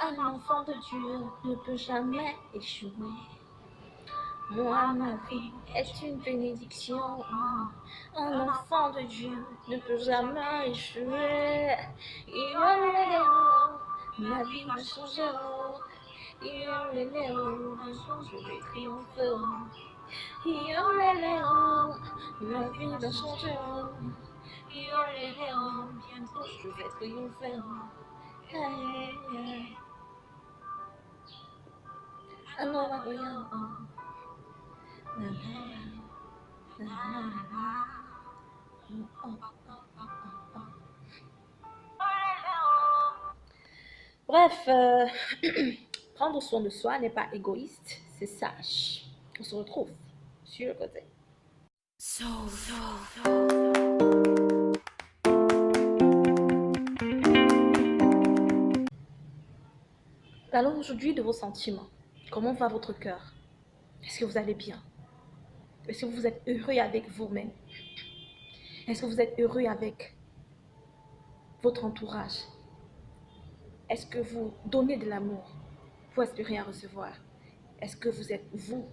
Un enfant de Dieu ne peut jamais échouer. Moi, ma vie est une bénédiction. Un enfant de Dieu ne peut jamais échouer. Ma vie va changer. Un jour je vais triompher. Ma vie va changer. Bientôt je vais triompher. Hey, hey. I know what we are. Bref, prendre soin de soi n'est pas égoïste, c'est sage. On se retrouve sur le côté. Parlons aujourd'hui de vos sentiments. Comment va votre cœur? Est-ce que vous allez bien? Est-ce que vous êtes heureux avec vous-même? Est-ce que vous êtes heureux avec votre entourage? Est-ce que vous donnez de l'amour pour espérer en recevoir? Est-ce que vous êtes vous?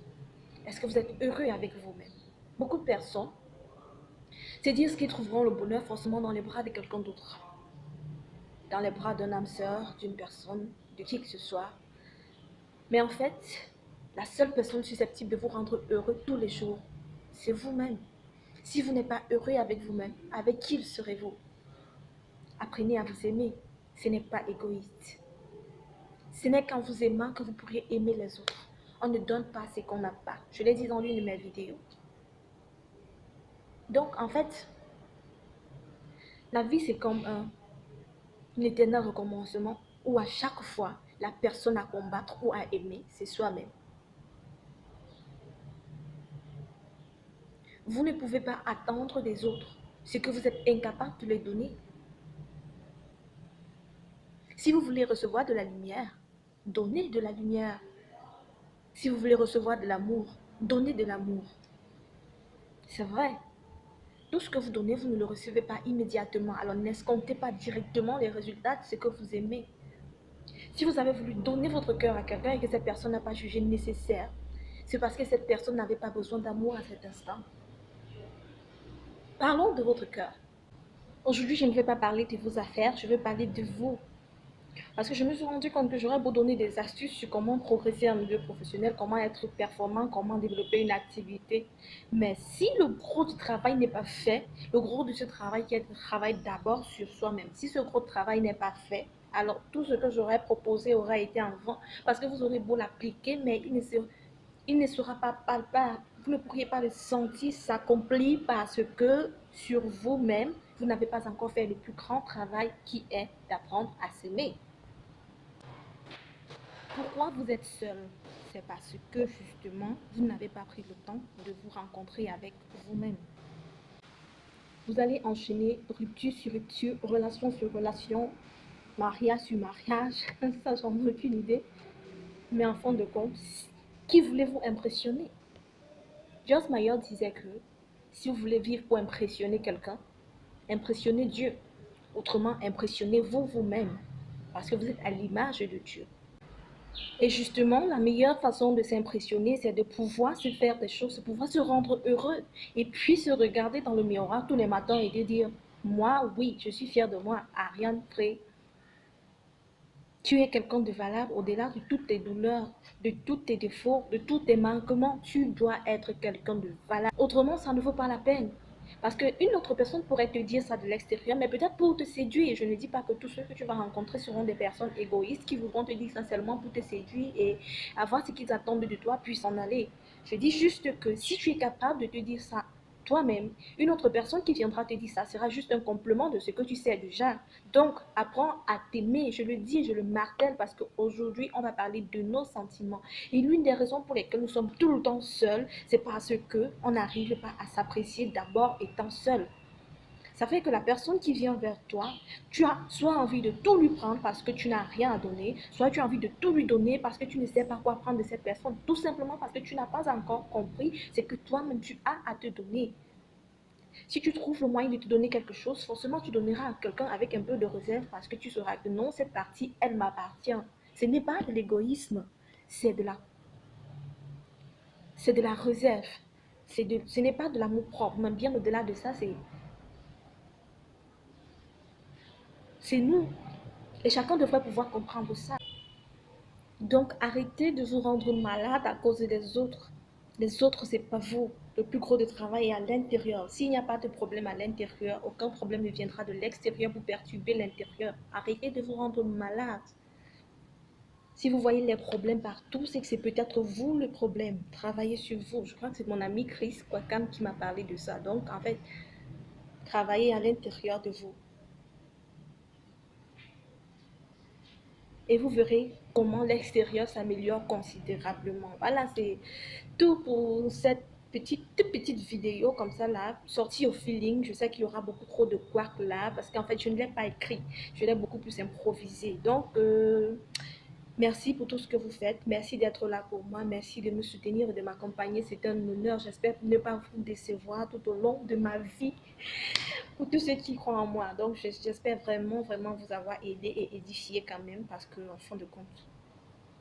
Est-ce que vous êtes heureux avec vous-même? Beaucoup de personnes se disent qu'ils trouveront le bonheur forcément dans les bras de quelqu'un d'autre, dans les bras d'un âme sœur, d'une personne, de qui que ce soit. Mais en fait, la seule personne susceptible de vous rendre heureux tous les jours, c'est vous-même. Si vous n'êtes pas heureux avec vous-même, avec qui serez-vous? Apprenez à vous aimer. Ce n'est pas égoïste. Ce n'est qu'en vous aimant que vous pourriez aimer les autres. On ne donne pas ce qu'on n'a pas. Je l'ai dit dans l'une de mes vidéos. Donc, en fait, la vie, c'est comme un éternel recommencement où à chaque fois, la personne à combattre ou à aimer, c'est soi-même. Vous ne pouvez pas attendre des autres ce que vous êtes incapable de les donner. Si vous voulez recevoir de la lumière, donnez de la lumière. Si vous voulez recevoir de l'amour, donnez de l'amour. C'est vrai. Tout ce que vous donnez, vous ne le recevez pas immédiatement. Alors n'escomptez pas directement les résultats de ce que vous aimez. Si vous avez voulu donner votre cœur à quelqu'un et que cette personne n'a pas jugé nécessaire, c'est parce que cette personne n'avait pas besoin d'amour à cet instant. Parlons de votre cœur. Aujourd'hui, je ne vais pas parler de vos affaires, je vais parler de vous. Parce que je me suis rendu compte que j'aurais beau donner des astuces sur comment progresser en milieu professionnel, comment être performant, comment développer une activité. Mais si le gros du travail n'est pas fait, le gros de ce travail qui est le travail d'abord sur soi-même, si ce gros travail n'est pas fait, alors tout ce que j'aurais proposé aura été en vain. Parce que vous aurez beau l'appliquer, mais il ne sera pas palpable. Vous ne pourriez pas le sentir s'accomplir parce que sur vous-même, vous n'avez pas encore fait le plus grand travail qui est d'apprendre à s'aimer. Pourquoi vous êtes seul? C'est parce que justement, vous n'avez pas pris le temps de vous rencontrer avec vous-même. Vous allez enchaîner rupture sur rupture, relation sur relation, mariage sur mariage, ça j'en ai aucune idée. Mais en fin de compte, qui voulez-vous impressionner? Joyce Meyer disait que si vous voulez vivre pour impressionner quelqu'un, impressionnez Dieu. Autrement, impressionnez-vous vous-même, parce que vous êtes à l'image de Dieu. Et justement, la meilleure façon de s'impressionner, c'est de pouvoir se faire des choses, de pouvoir se rendre heureux et puis se regarder dans le miroir tous les matins et de dire, moi, oui, je suis fière de moi, Ariane Frey. Tu es quelqu'un de valable au-delà de toutes tes douleurs, de tous tes défauts, de tous tes manquements. Tu dois être quelqu'un de valable. Autrement, ça ne vaut pas la peine. Parce qu'une autre personne pourrait te dire ça de l'extérieur, mais peut-être pour te séduire. Je ne dis pas que tous ceux que tu vas rencontrer seront des personnes égoïstes qui voudront te dire ça seulement pour te séduire et avoir ce qu'ils attendent de toi, puis s'en aller. Je dis juste que si tu es capable de te dire ça toi-même, une autre personne qui viendra te dire ça sera juste un complément de ce que tu sais déjà. Donc, apprends à t'aimer. Je le dis et je le martèle parce qu'aujourd'hui, on va parler de nos sentiments. Et l'une des raisons pour lesquelles nous sommes tout le temps seuls, c'est parce qu'on n'arrive pas à s'apprécier d'abord étant seul. Ça fait que la personne qui vient vers toi, tu as soit envie de tout lui prendre parce que tu n'as rien à donner, soit tu as envie de tout lui donner parce que tu ne sais pas quoi prendre de cette personne, tout simplement parce que tu n'as pas encore compris ce que toi-même tu as à te donner. Si tu trouves le moyen de te donner quelque chose, forcément tu donneras à quelqu'un avec un peu de réserve parce que tu sauras que non, cette partie, elle m'appartient. Ce n'est pas de l'égoïsme, c'est de la, c'est de la réserve. Ce n'est pas de l'amour propre, même bien au-delà de ça, c'est nous. Et chacun devrait pouvoir comprendre ça. Donc, arrêtez de vous rendre malade à cause des autres. Les autres, c'est pas vous. Le plus gros de travail est à l'intérieur. S'il n'y a pas de problème à l'intérieur, aucun problème ne viendra de l'extérieur pour perturber l'intérieur. Arrêtez de vous rendre malade. Si vous voyez les problèmes partout, c'est que c'est peut-être vous le problème. Travaillez sur vous. Je crois que c'est mon ami Chris Kwakam qui m'a parlé de ça. Donc, en fait, travaillez à l'intérieur de vous. Et vous verrez comment l'extérieur s'améliore considérablement. Voilà, c'est tout pour cette toute petite vidéo comme ça là, sortie au feeling. Je sais qu'il y aura beaucoup trop de couacs là, parce qu'en fait, je ne l'ai pas écrit. Je l'ai beaucoup plus improvisé. Donc, merci pour tout ce que vous faites. Merci d'être là pour moi. Merci de me soutenir et de m'accompagner. C'est un honneur. J'espère ne pas vous décevoir tout au long de ma vie. Pour tous ceux qui croient en moi. Donc, j'espère vraiment, vraiment vous avoir aidé et édifié quand même, parce que, en fin de compte,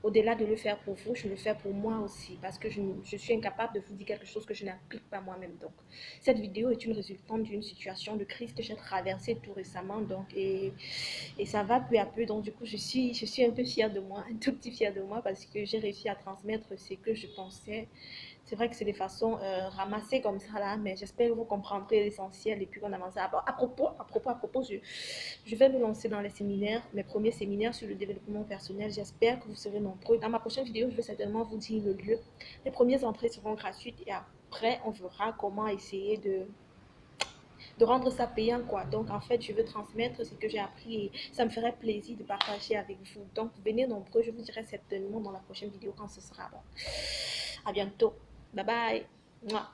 au-delà de le faire pour vous, je le fais pour moi aussi, parce que je suis incapable de vous dire quelque chose que je n'applique pas moi-même. Donc, cette vidéo est une résultante d'une situation de crise que j'ai traversée tout récemment. Donc, et ça va peu à peu. Donc, du coup, je suis un peu fière de moi, un tout petit fière de moi, parce que j'ai réussi à transmettre ce que je pensais. C'est vrai que c'est des façons ramassées comme ça là, mais j'espère que vous comprendrez l'essentiel et puis qu'on avance. À propos, je vais me lancer dans les séminaires, mes premiers séminaires sur le développement personnel. J'espère que vous serez nombreux. Dans ma prochaine vidéo, je vais certainement vous dire le lieu. Les premières entrées seront gratuites et après, on verra comment essayer de rendre ça payant, quoi. Donc, en fait, je veux transmettre ce que j'ai appris et ça me ferait plaisir de partager avec vous. Donc, venez nombreux. Je vous dirai certainement dans la prochaine vidéo quand ce sera bon. À bientôt. Bye bye. Mouah.